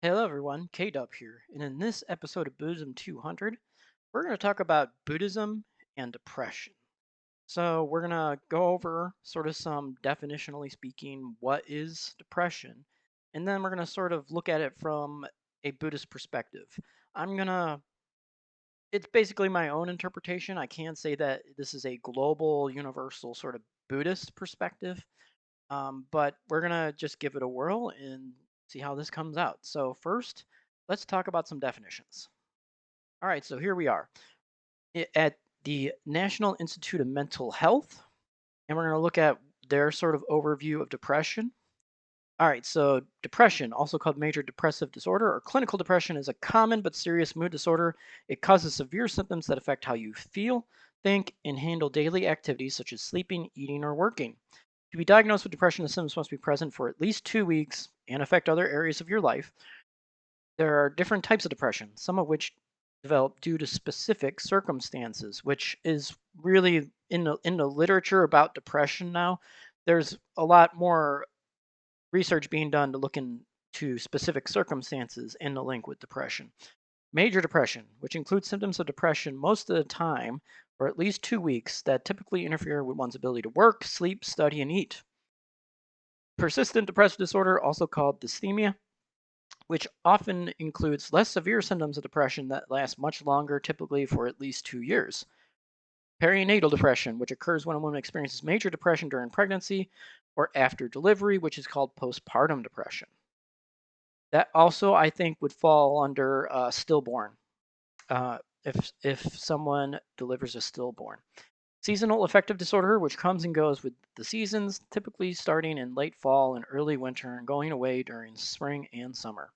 Hello everyone, Kaydub here, and in this episode of Buddhism 200, we're going to talk about Buddhism and depression. So we're going to go over sort of some definitionally speaking, what is depression, and then we're going to sort of look at it from a Buddhist perspective. I'm going to It's basically my own interpretation. I can't say that this is a global, universal sort of Buddhist perspective, but we're gonna just give it a whirl and see how this comes out. So first, let's talk about some definitions. All right, so here we are at the National Institute of Mental Health, and we're gonna look at their sort of overview of depression. All right, so depression, also called major depressive disorder or clinical depression, is a common but serious mood disorder. It causes severe symptoms that affect how you feel, think, and handle daily activities such as sleeping, eating, or working. To be diagnosed with depression, the symptoms must be present for at least 2 weeks and affect other areas of your life. There are different types of depression, some of which develop due to specific circumstances, which is really in the literature about depression now. There's a lot more research being done to look into specific circumstances and the link with depression. Major depression, which includes symptoms of depression most of the time for at least 2 weeks that typically interfere with one's ability to work, sleep, study, and eat. Persistent depressive disorder, also called dysthymia, which often includes less severe symptoms of depression that last much longer, typically for at least 2 years. Perinatal depression, which occurs when a woman experiences major depression during pregnancy or after delivery, which is called postpartum depression. That also, I think, would fall under stillborn, if someone delivers a stillborn. Seasonal affective disorder, which comes and goes with the seasons, typically starting in late fall and early winter and going away during spring and summer.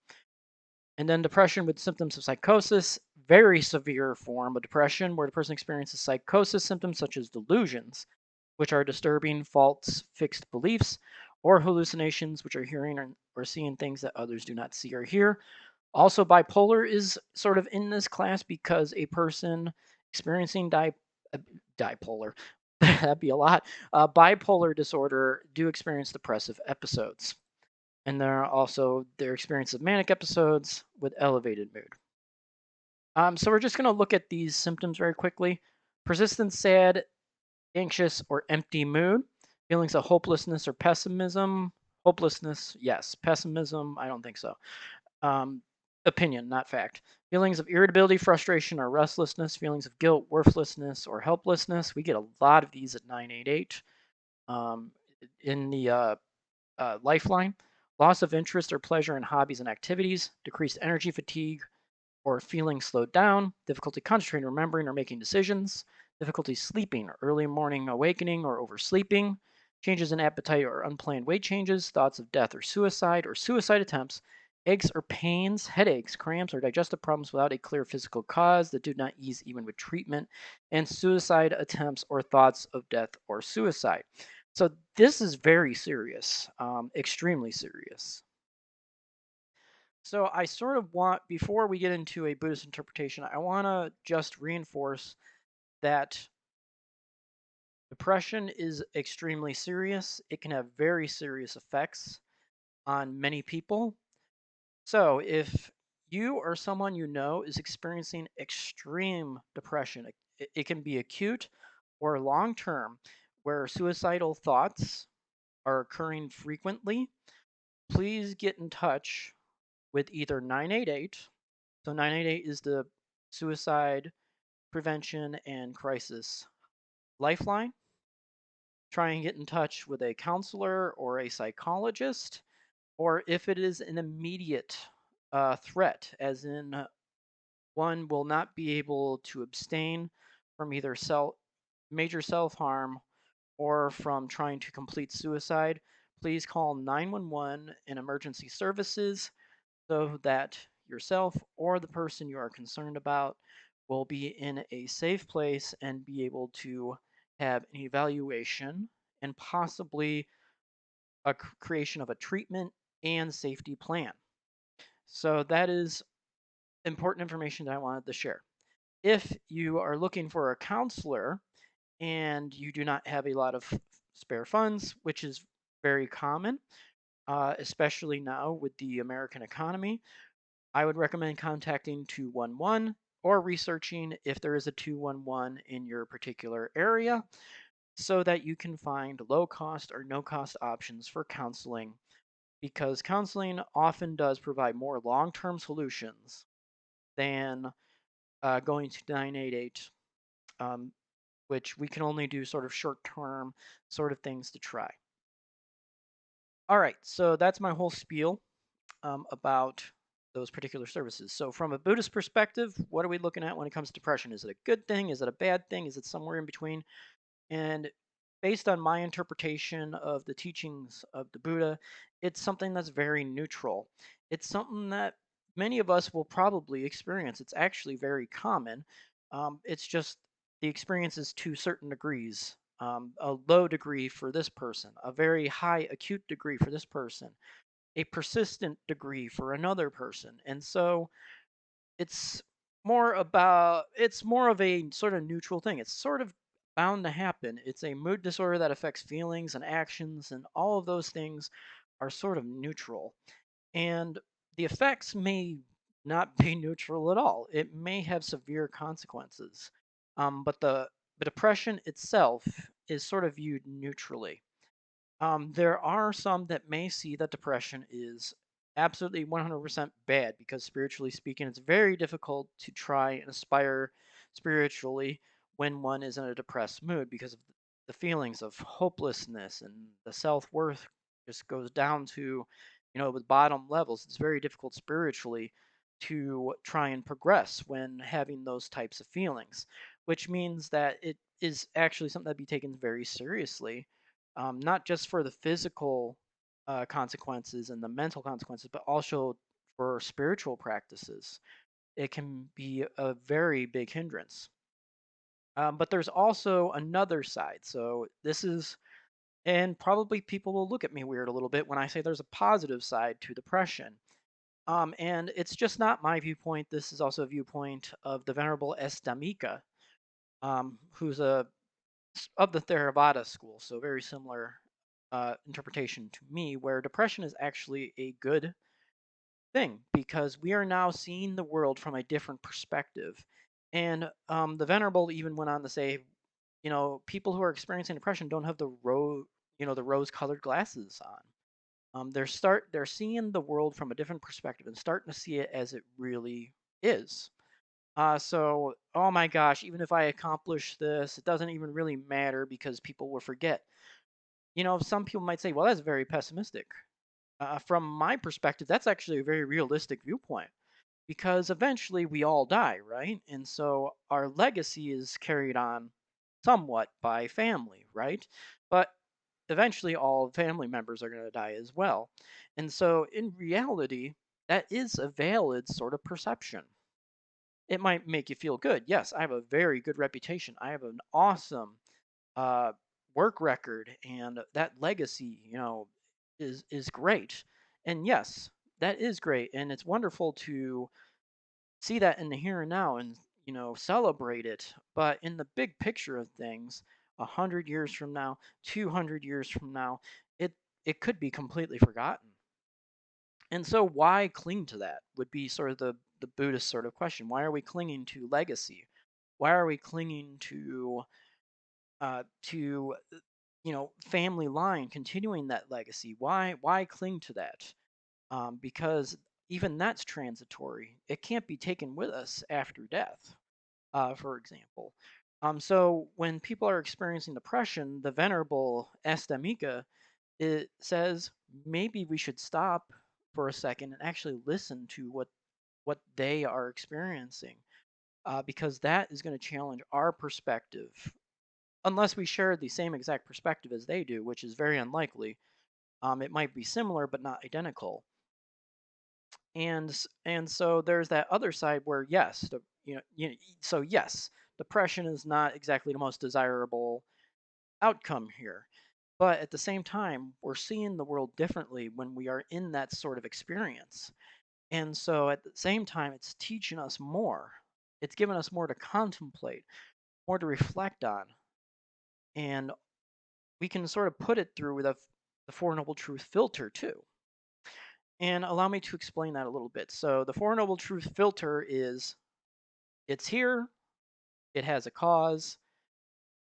And then depression with symptoms of psychosis, very severe form of depression where the person experiences psychosis symptoms such as delusions, which are disturbing false fixed beliefs, or hallucinations, which are hearing or seeing things that others do not see or hear. Also, bipolar is sort of in this class because a person experiencing uh, dipolar, that'd be a lot, bipolar disorder do experience depressive episodes. And there are also their experience of manic episodes with elevated mood. So we're just going to look at these symptoms very quickly. Persistent sad, anxious, or empty mood. Feelings of hopelessness or pessimism. Hopelessness, yes. Pessimism, I don't think so. Um, Opinion, not fact. Feelings of irritability, frustration, or restlessness. Feelings of guilt, worthlessness, or helplessness. We get a lot of these at 988. Um, in the Lifeline, loss of interest or pleasure in hobbies and activities, decreased energy fatigue or feeling slowed down, difficulty concentrating, remembering, or making decisions, difficulty sleeping, early morning awakening or oversleeping, changes in appetite or unplanned weight changes, thoughts of death or suicide attempts, aches or pains, headaches, cramps, or digestive problems without a clear physical cause that do not ease even with treatment, and suicide attempts or thoughts of death or suicide. So this is very serious, extremely serious. So I sort of want, before we get into a Buddhist interpretation, I want to just reinforce that depression is extremely serious. It can have very serious effects on many people. So if you or someone you know is experiencing extreme depression, it can be acute or long term, where suicidal thoughts are occurring frequently, please get in touch with either 988. So 988 is the suicide prevention and crisis lifeline. Try and get in touch with a counselor or a psychologist, or if it is an immediate threat, as in one will not be able to abstain from either major self harm or from trying to complete suicide, please call 911 and emergency services so that yourself or the person you are concerned about will be in a safe place and be able to have an evaluation and possibly a creation of a treatment and safety plan. So that is important information that I wanted to share. If you are looking for a counselor and you do not have a lot of spare funds, which is very common, especially now with the American economy, I would recommend contacting 211 or researching if there is a 211 in your particular area so that you can find low cost or no cost options for counseling, because counseling often does provide more long term solutions than going to 988, um, which we can only do sort of short term sort of things to try. All right, so that's my whole spiel about those particular services. So, from a Buddhist perspective, what are we looking at when it comes to depression? Is it a good thing? Is it a bad thing? Is it somewhere in between? And based on my interpretation of the teachings of the Buddha, it's something that's very neutral. It's something that many of us will probably experience. It's actually very common. It's just the experience is to certain degrees. A low degree for this person, a very high acute degree for this person, a persistent degree for another person. And so it's it's more of a sort of neutral thing. It's sort of bound to happen. It's a mood disorder that affects feelings and actions, and all of those things are sort of neutral. And the effects may not be neutral at all. It may have severe consequences. But the depression itself is sort of viewed neutrally. There are some that may see that depression is absolutely 100% bad, because spiritually speaking, it's very difficult to try and aspire spiritually when one is in a depressed mood, because of the feelings of hopelessness, and the self worth just goes down to, with bottom levels. It's very difficult spiritually to try and progress when having those types of feelings, which means that it is actually something that be taken very seriously, not just for the physical consequences and the mental consequences, but also for spiritual practices. It can be a very big hindrance. But there's also another side. So this is, and probably people will look at me weird a little bit when I say there's a positive side to depression. And it's just not my viewpoint. This is also a viewpoint of the Venerable Estamika, who's of the Theravada school, so very similar interpretation to me, where depression is actually a good thing because we are now seeing the world from a different perspective. And the Venerable even went on to say, people who are experiencing depression don't have the rose-colored glasses on. They're seeing the world from a different perspective and starting to see it as it really is. So, oh my gosh, even if I accomplish this, it doesn't even really matter because people will forget. Some people might say, well, that's very pessimistic. From my perspective, that's actually a very realistic viewpoint, because eventually we all die, right? And so our legacy is carried on somewhat by family, right? But eventually all family members are going to die as well. And so in reality, that is a valid sort of perception. It might make you feel good. Yes, I have a very good reputation. I have an awesome uh, work record, and that legacy, is great. And yes, that is great, and it's wonderful to see that in the here and now, and celebrate it. But in the big picture of things, 100 years from now, 200 years from now, it could be completely forgotten. And so, why cling to that would be sort of the Buddhist sort of question. Why are we clinging to legacy? Why are we clinging to family line, continuing that legacy? Why cling to that? Because even that's transitory. It can't be taken with us after death, for example. So when people are experiencing depression, the Venerable Estamika, it says maybe we should stop for a second and actually listen to what they are experiencing, because that is going to challenge our perspective, unless we share the same exact perspective as they do, which is very unlikely. It might be similar but not identical. And so there's that other side where yes, so yes, depression is not exactly the most desirable outcome here. But at the same time, we're seeing the world differently when we are in that sort of experience. And so at the same time, it's teaching us more. It's giving us more to contemplate, more to reflect on. And we can sort of put it through the Four Noble Truth filter too. And allow me to explain that a little bit. So the Four Noble Truth filter is it's here, it has a cause,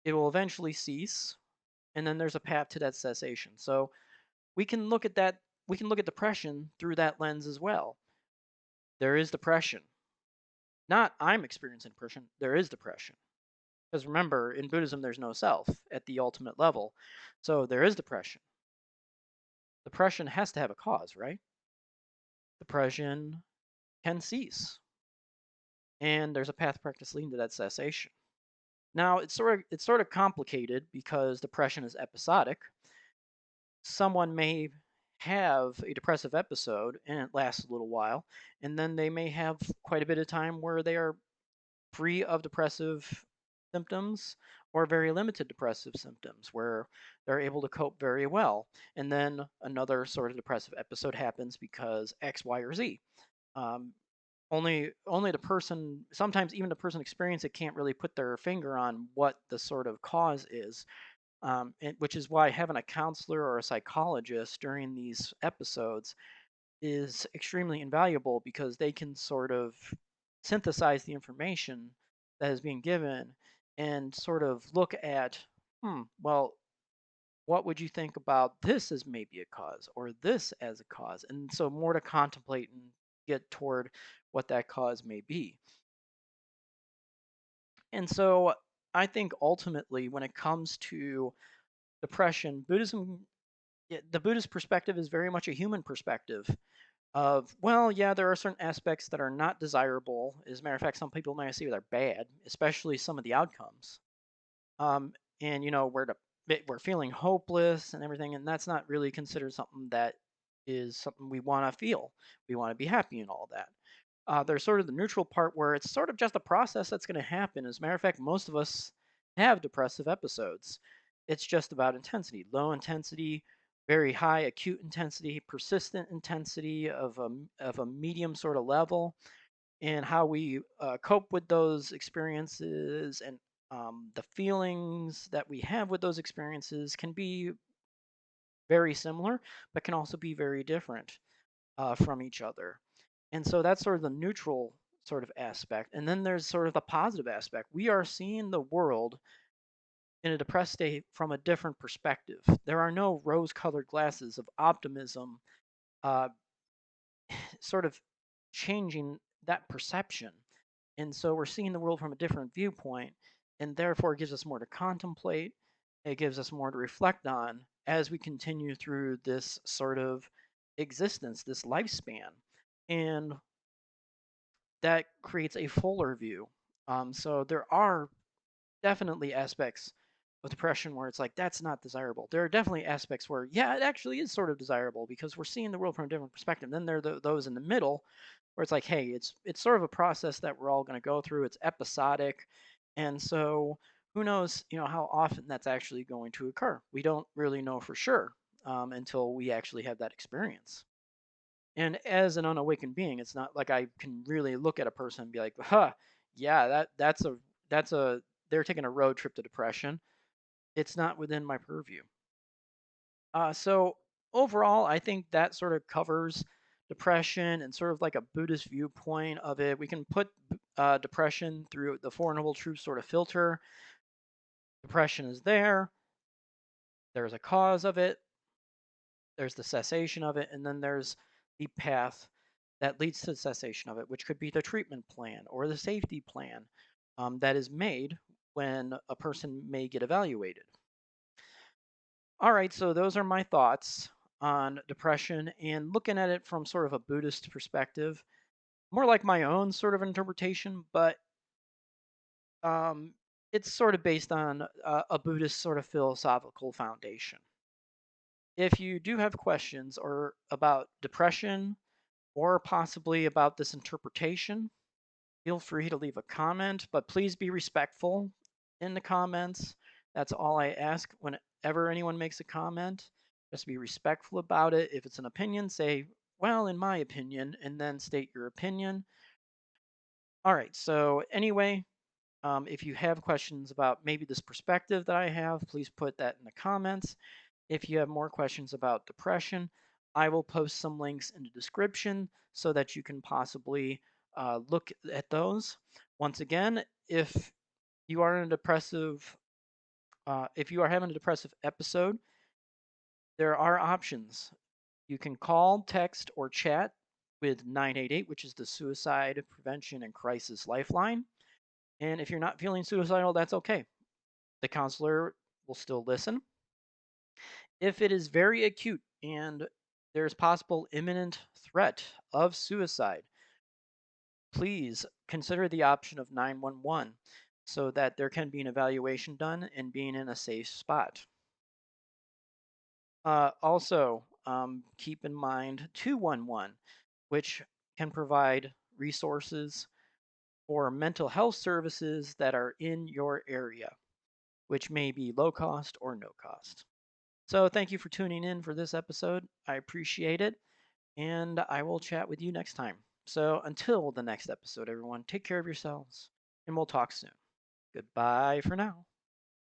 it will eventually cease, and then there's a path to that cessation. So we can look at that, we can look at depression through that lens as well. There is depression. Not I'm experiencing depression, there is depression. Because remember, in Buddhism, there's no self at the ultimate level. So there is depression. Depression has to have a cause, right? Depression can cease. And there's a path practice leading to that cessation. Now, it's sort of complicated because depression is episodic. Someone may have a depressive episode and it lasts a little while, and then they may have quite a bit of time where they are free of depressive symptoms or very limited depressive symptoms where they're able to cope very well. And then another sort of depressive episode happens because X, Y, or Z. Um, only the person, sometimes even the person experiencing it can't really put their finger on what the sort of cause is. Which is why having a counselor or a psychologist during these episodes is extremely invaluable because they can sort of synthesize the information that is being given and sort of look at, well, what would you think about this as maybe a cause or this as a cause? And so more to contemplate and get toward what that cause may be. And so I think ultimately, when it comes to depression, the Buddhist perspective is very much a human perspective of, well, yeah, there are certain aspects that are not desirable. As a matter of fact, some people may see they're bad, especially some of the outcomes. Um, and we're feeling hopeless and everything, and that's not really considered something that is something we want to feel. We want to be happy and all that. There's sort of the neutral part where it's sort of just a process that's going to happen. As a matter of fact, most of us have depressive episodes. It's just about intensity, low intensity, very high acute intensity, persistent intensity of a medium sort of level, and how we cope with those experiences and the feelings that we have with those experiences can be very similar, but can also be very different from each other. And so that's sort of the neutral sort of aspect. And then there's sort of the positive aspect. We are seeing the world in a depressed state from a different perspective. There are no rose colored glasses of optimism, uh, sort of changing that perception. And so we're seeing the world from a different viewpoint, and therefore it gives us more to contemplate. It gives us more to reflect on as we continue through this sort of existence, this lifespan. And that creates a fuller view. So there are definitely aspects of depression where it's like that's not desirable. There are definitely aspects where yeah, it actually is sort of desirable because we're seeing the world from a different perspective. Then there are those in the middle where it's like, hey, it's sort of a process that we're all going to go through. It's episodic, and so who knows, how often that's actually going to occur. We don't really know for sure until we actually have that experience. And as an unawakened being, it's not like I can really look at a person and be like, huh, yeah, that's a they're taking a road trip to depression. It's not within my purview. So overall, I think that sort of covers depression and sort of like a Buddhist viewpoint of it. We can put depression through the Four Noble Truths sort of filter. Depression is there. There's a cause of it. There's the cessation of it, and then there's the path that leads to the cessation of it, which could be the treatment plan or the safety plan that is made when a person may get evaluated. All right, so those are my thoughts on depression and looking at it from sort of a Buddhist perspective, more like my own sort of interpretation, but um, it's sort of based on a Buddhist sort of philosophical foundation. If you do have questions or about depression or possibly about this interpretation, feel free to leave a comment, but please be respectful in the comments. That's all I ask whenever anyone makes a comment. Just be respectful about it. If it's an opinion, say, well, in my opinion, and then state your opinion. All right, so anyway, if you have questions about maybe this perspective that I have, please put that in the comments. If you have more questions about depression, I will post some links in the description so that you can possibly look at those. Once again, you are in a depressive, if you are having a depressive episode, there are options. You can call, text, or chat with 988, which is the Suicide Prevention and Crisis Lifeline. And if you're not feeling suicidal, that's okay. The counselor will still listen. If it is very acute and there's possible imminent threat of suicide, please consider the option of 911 so that there can be an evaluation done and being in a safe spot. Also, keep in mind 211, which can provide resources for mental health services that are in your area, which may be low cost or no cost. So, thank you for tuning in for this episode. I appreciate it, and I will chat with you next time. So, until the next episode, everyone, take care of yourselves, and we'll talk soon. Goodbye for now.